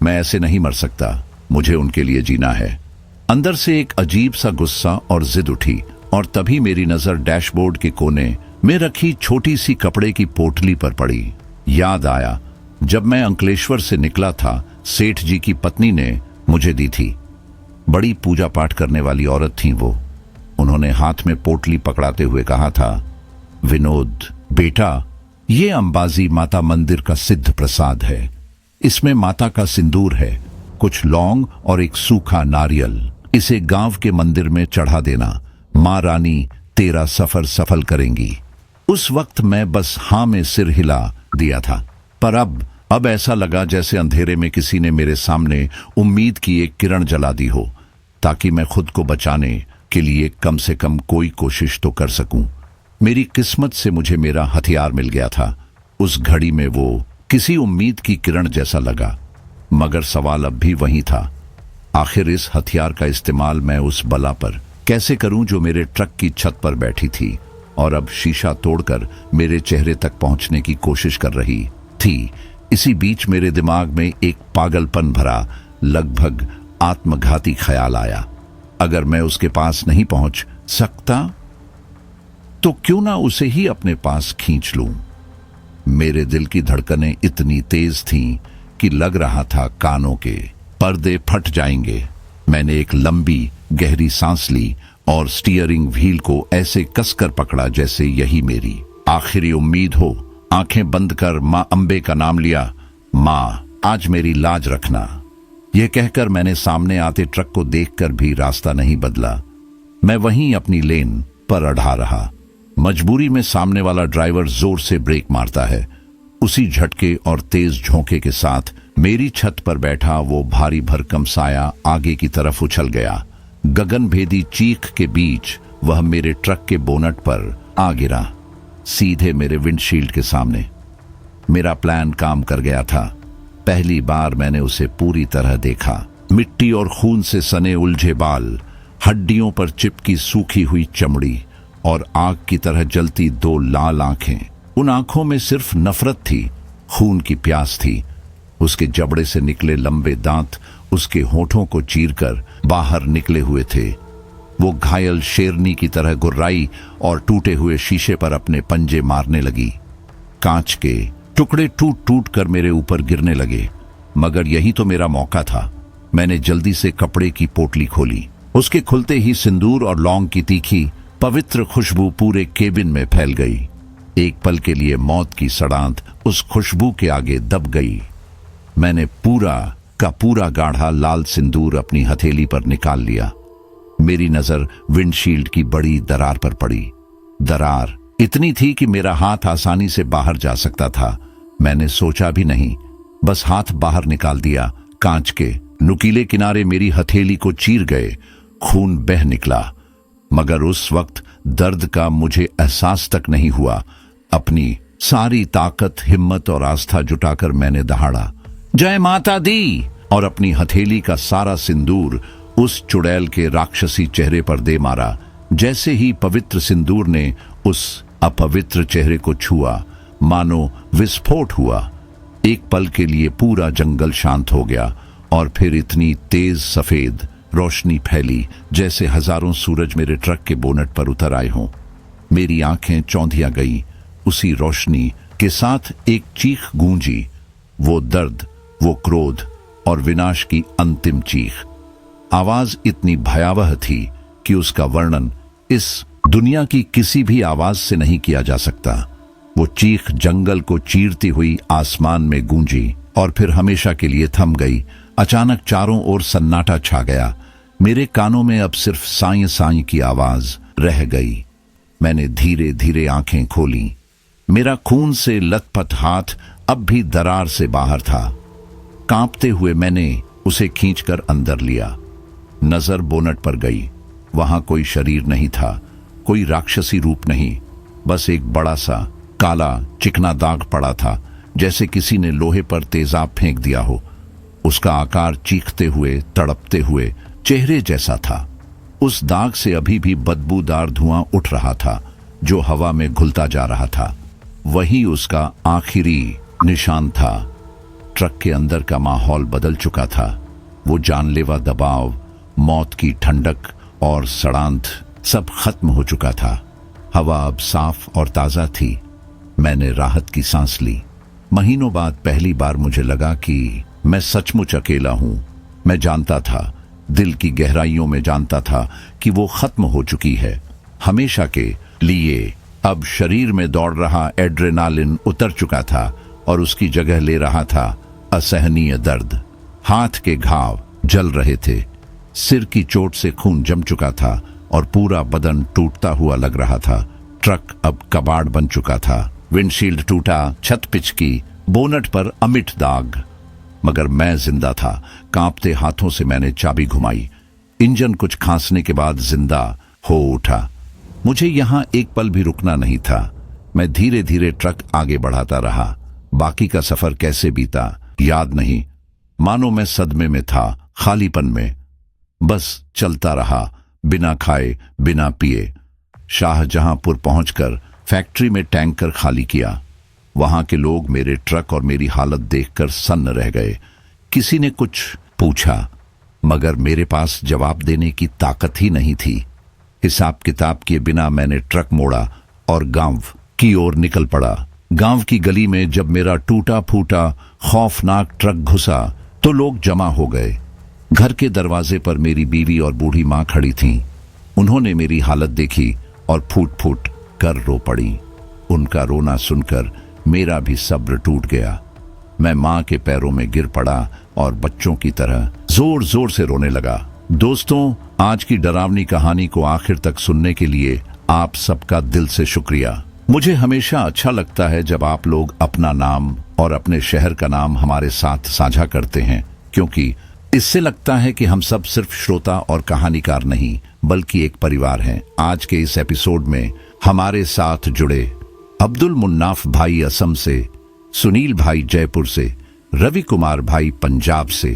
मैं ऐसे नहीं मर सकता, मुझे उनके लिए जीना है। अंदर से एक अजीब सा गुस्सा और जिद उठी और तभी मेरी नजर डैशबोर्ड के कोने में रखी छोटी सी कपड़े की पोटली पर पड़ी। याद आया, जब मैं अंकलेश्वर से निकला था, सेठ जी की पत्नी ने मुझे दी थी। बड़ी पूजा पाठ करने वाली औरत थी वो। उन्होंने हाथ में पोटली पकड़ाते हुए कहा था, विनोद बेटा, ये अंबाजी माता मंदिर का सिद्ध प्रसाद है। इसमें माता का सिंदूर है, कुछ लौंग और एक सूखा नारियल। इसे गांव के मंदिर में चढ़ा देना। मां रानी तेरा सफर सफल करेंगी। उस वक्त मैं बस हाँ में सिर हिला दिया था, पर अब ऐसा लगा जैसे अंधेरे में किसी ने मेरे सामने उम्मीद की एक किरण जला दी हो, ताकि मैं खुद को बचाने के लिए कम से कम कोई कोशिश तो कर सकूं। मेरी किस्मत से मुझे मेरा हथियार मिल गया था। उस घड़ी में वो किसी उम्मीद की किरण जैसा लगा, मगर सवाल अब भी वही था, आखिर इस हथियार का इस्तेमाल मैं उस बला पर कैसे करूं जो मेरे ट्रक की छत पर बैठी थी और अब शीशा तोड़कर मेरे चेहरे तक पहुंचने की कोशिश कर रही थी। इसी बीच मेरे दिमाग में एक पागलपन भरा, लगभग आत्मघाती ख्याल आया। अगर मैं उसके पास नहीं पहुंच सकता तो क्यों ना उसे ही अपने पास खींच लूं। मेरे दिल की धड़कनें इतनी तेज थीं कि लग रहा था कानों के पर्दे फट जाएंगे। मैंने एक लंबी गहरी सांस ली और स्टीयरिंग व्हील को ऐसे कसकर पकड़ा जैसे यही मेरी आखिरी उम्मीद हो। आंखें बंद कर मां अंबे का नाम लिया। मां, आज मेरी लाज रखना। यह कहकर मैंने सामने आते ट्रक को देखकर भी रास्ता नहीं बदला। मैं वहीं अपनी लेन पर अड़ा रहा। मजबूरी में सामने वाला ड्राइवर जोर से ब्रेक मारता है। उसी झटके और तेज झोंके के साथ मेरी छत पर बैठा वो भारी भरकम साया आगे की तरफ उछल गया। गगनभेदी चीख के बीच वह मेरे ट्रक के बोनट पर आ गिरा, सीधे मेरे विंडशील्ड के सामने। मेरा प्लान काम कर गया था। पहली बार मैंने उसे पूरी तरह देखा। मिट्टी और खून से सने उलझे बाल, हड्डियों पर चिपकी सूखी हुई चमड़ी और आग की तरह जलती दो लाल आंखें। उन आंखों में सिर्फ नफरत थी, खून की प्यास थी। उसके जबड़े से निकले लंबे दांत उसके होठों को चीरकर बाहर निकले हुए थे। वो घायल शेरनी की तरह गुर्राई और टूटे हुए शीशे पर अपने पंजे मारने लगी। कांच के टुकड़े टूट टूट कर मेरे ऊपर गिरने लगे, मगर यही तो मेरा मौका था। मैंने जल्दी से कपड़े की पोटली खोली। उसके खुलते ही सिंदूर और लौंग की तीखी पवित्र खुशबू पूरे केबिन में फैल गई। एक पल के लिए मौत की सड़ांत उस खुशबू के आगे दब गई। मैंने पूरा का पूरा गाढ़ा लाल सिंदूर अपनी हथेली पर निकाल लिया। मेरी नजर विंडशील्ड की बड़ी दरार पर पड़ी। दरार इतनी थी कि मेरा हाथ आसानी से बाहर जा सकता था। मैंने सोचा भी नहीं, बस हाथ बाहर निकाल दिया। कांच के नुकीले किनारे मेरी हथेली को चीर गए। खून बह निकला, मगर उस वक्त दर्द का मुझे एहसास तक नहीं हुआ। अपनी सारी ताकत, हिम्मत और आस्था जुटाकर मैंने दहाड़ा, जय माता दी, और अपनी हथेली का सारा सिंदूर उस चुड़ैल के राक्षसी चेहरे पर दे मारा। जैसे ही पवित्र सिंदूर ने उस अपवित्र चेहरे को छुआ, मानो विस्फोट हुआ। एक पल के लिए पूरा जंगल शांत हो गया और फिर इतनी तेज सफेद रोशनी फैली जैसे हजारों सूरज मेरे ट्रक के बोनट पर उतर आए हों। मेरी आंखें चौंधिया गई। उसी रोशनी के साथ एक चीख गूंजी, वो दर्द, वो क्रोध और विनाश की अंतिम चीख। आवाज इतनी भयावह थी कि उसका वर्णन इस दुनिया की किसी भी आवाज से नहीं किया जा सकता। वो चीख जंगल को चीरती हुई आसमान में गूंजी और फिर हमेशा के लिए थम गई। अचानक चारों ओर सन्नाटा छा गया। मेरे कानों में अब सिर्फ साई साई की आवाज रह गई। मैंने धीरे धीरे आंखें खोली। मेरा खून से लथपथ हाथ अब भी दरार से बाहर था। कांपते हुए मैंने उसे खींचकर अंदर लिया। नजर बोनट पर गई। वहां कोई शरीर नहीं था, कोई राक्षसी रूप नहीं, बस एक बड़ा सा काला चिकना दाग पड़ा था, जैसे किसी ने लोहे पर तेजाब फेंक दिया हो। उसका आकार चीखते हुए, तड़पते हुए चेहरे जैसा था। उस दाग से अभी भी बदबूदार धुआं उठ रहा था, जो हवा में घुलता जा रहा था। वही उसका आखिरी निशान था। ट्रक के अंदर का माहौल बदल चुका था। वो जानलेवा दबाव, मौत की ठंडक और सड़ांत सब खत्म हो चुका था। हवा अब साफ और ताजा थी। मैंने राहत की सांस ली। महीनों बाद पहली बार मुझे लगा कि मैं सचमुच अकेला हूं। मैं जानता था, दिल की गहराइयों में जानता था कि वो खत्म हो चुकी है, हमेशा के लिए। अब शरीर में दौड़ रहा एड्रेनालिन उतर चुका था और उसकी जगह ले रहा था असहनीय दर्द। हाथ के घाव जल रहे थे, सिर की चोट से खून जम चुका था और पूरा बदन टूटता हुआ लग रहा था। ट्रक अब कबाड़ बन चुका था। विंडशील्ड टूटा, छत पिचकी, बोनट पर अमिट दाग, मगर मैं जिंदा था। कांपते हाथों से मैंने चाबी घुमाई। इंजन कुछ खांसने के बाद जिंदा हो उठा। मुझे यहां एक पल भी रुकना नहीं था। मैं धीरे धीरे ट्रक आगे बढ़ाता रहा। बाकी का सफर कैसे बीता याद नहीं। मानो मैं सदमे में था, खालीपन में। बस चलता रहा, बिना खाए बिना पिए। शाहजहांपुर पहुंचकर फैक्ट्री में टैंकर खाली किया। वहां के लोग मेरे ट्रक और मेरी हालत देखकर सन्न रह गए। किसी ने कुछ पूछा, मगर मेरे पास जवाब देने की ताकत ही नहीं थी। हिसाब किताब किए बिना मैंने ट्रक मोड़ा और गांव की ओर निकल पड़ा। गांव की गली में जब मेरा टूटा फूटा खौफनाक ट्रक घुसा तो लोग जमा हो गए। घर के दरवाजे पर मेरी बीवी और बूढ़ी मां खड़ी थीं। उन्होंने मेरी हालत देखी और फूट फूट कर रो पड़ी। उनका रोना सुनकर मेरा भी सब्र टूट गया। मैं मां के पैरों में गिर पड़ा और बच्चों की तरह जोर जोर से रोने लगा। दोस्तों, आज की डरावनी कहानी को आखिर तक सुनने के लिए आप सबका दिल से शुक्रिया। मुझे हमेशा अच्छा लगता है जब आप लोग अपना नाम और अपने शहर का नाम हमारे साथ साझा करते हैं, क्योंकि इससे लगता है कि हम सब सिर्फ श्रोता और कहानीकार नहीं, बल्कि एक परिवार हैं। आज के इस एपिसोड में हमारे साथ जुड़े अब्दुल मुन्नाफ भाई असम से, सुनील भाई जयपुर से, रवि कुमार भाई पंजाब से,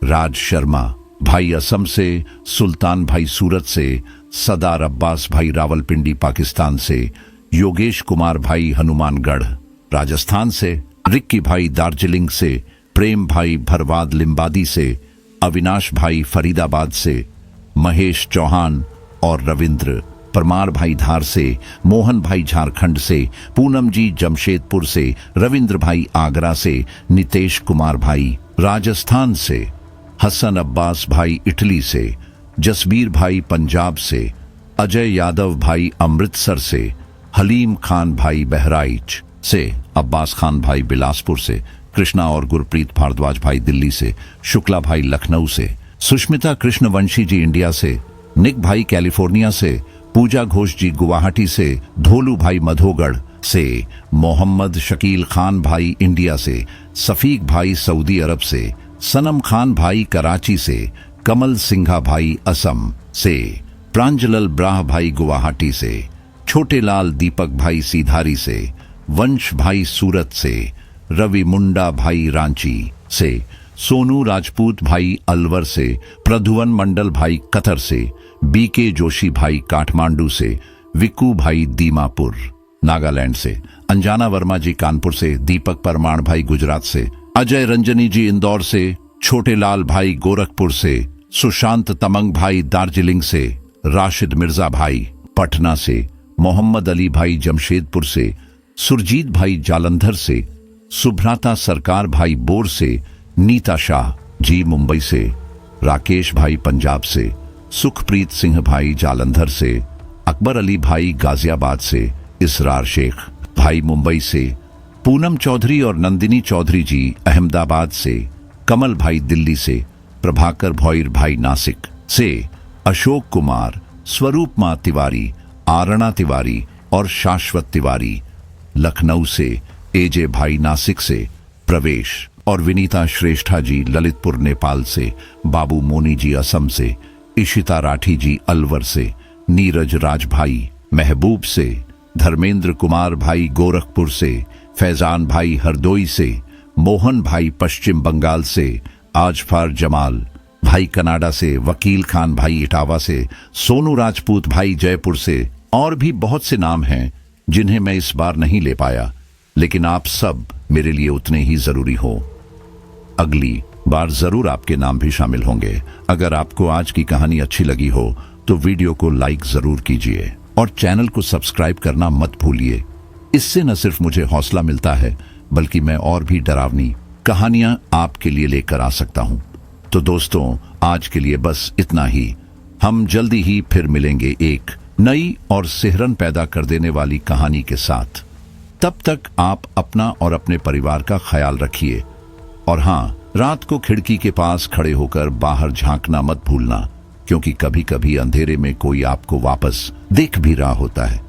राज शर्मा भाई असम से, सुल्तान भाई सूरत से, सदार अब्बास भाई रावलपिंडी पाकिस्तान से, योगेश कुमार भाई हनुमानगढ़ राजस्थान से, रिक्की भाई दार्जिलिंग से, प्रेम भाई भरवाद लिम्बादी से, अविनाश भाई फरीदाबाद से, महेश चौहान और रविंद्र परमार भाई धार से, मोहन भाई झारखंड से, पूनम जी जमशेदपुर से, रविंद्र भाई आगरा से, नितेश कुमार भाई राजस्थान से, हसन अब्बास भाई इटली से, जसबीर भाई पंजाब से, अजय यादव भाई अमृतसर से, हलीम खान भाई बहराइच से, अब्बास खान भाई बिलासपुर से, कृष्णा और गुरप्रीत भारद्वाज भाई दिल्ली से, शुक्ला भाई लखनऊ से, सुष्मिता कृष्णवंशी जी इंडिया से, निक भाई कैलिफोर्निया से, पूजा घोष जी गुवाहाटी से, धोलू भाई मधोगढ़ से, मोहम्मद शकील खान भाई इंडिया से, सफीक भाई सऊदी अरब से, सनम खान भाई कराची से, कमल सिंघा भाई असम से, प्रांजलल ब्राह भाई गुवाहाटी से, छोटे लाल दीपक भाई सीधारी से, वंश भाई सूरत से, रवि मुंडा भाई रांची से, सोनू राजपूत भाई अलवर से, प्रधुवन मंडल भाई कतर से, बीके जोशी भाई काठमांडू से, विकू भाई दीमापुर नागालैंड से, अंजना वर्मा जी कानपुर से, दीपक परमाण भाई गुजरात से, अजय रंजनी जी इंदौर से, छोटे लाल भाई गोरखपुर से, सुशांत तमंग भाई दार्जिलिंग से, राशिद मिर्जा भाई पटना से, मोहम्मद अली भाई जमशेदपुर से, सुरजीत भाई जालंधर से, सुभ्राता सरकार भाई बोर से, नीता शाह जी मुंबई से, राकेश भाई पंजाब से, सुखप्रीत सिंह भाई जालंधर से, अकबर अली भाई गाजियाबाद से, इसरार शेख भाई मुंबई से, पूनम चौधरी और नंदिनी चौधरी जी अहमदाबाद से, कमल भाई दिल्ली से, प्रभाकर भौईर भाई नासिक से, अशोक कुमार, स्वरूप मां तिवारी, आरणा तिवारी और शाश्वत तिवारी लखनऊ से, एजे भाई नासिक से, प्रवेश और विनीता श्रेष्ठा जी ललितपुर नेपाल से, बाबू मोनी जी असम से, इशिता राठी जी अलवर से, नीरज राज भाई महबूब से, धर्मेंद्र कुमार भाई गोरखपुर से, फैजान भाई हरदोई से, मोहन भाई पश्चिम बंगाल से, आजफार जमाल भाई कनाडा से, वकील खान भाई इटावा से, सोनू राजपूत भाई जयपुर से और भी बहुत से नाम हैं जिन्हें मैं इस बार नहीं ले पाया, लेकिन आप सब मेरे लिए उतने ही जरूरी हो। अगली बार जरूर आपके नाम भी शामिल होंगे। अगर आपको आज की कहानी अच्छी लगी हो तो वीडियो को लाइक जरूर कीजिए और चैनल को सब्सक्राइब करना मत भूलिए। इससे न सिर्फ मुझे हौसला मिलता है बल्कि मैं और भी डरावनी कहानियां आपके लिए लेकर आ सकता हूं। तो दोस्तों, आज के लिए बस इतना ही। हम जल्दी ही फिर मिलेंगे एक नई और सिहरन पैदा कर देने वाली कहानी के साथ। तब तक आप अपना और अपने परिवार का ख्याल रखिए। और हाँ, रात को खिड़की के पास खड़े होकर बाहर झांकना मत भूलना, क्योंकि कभी कभी अंधेरे में कोई आपको वापस देख भी रहा होता है।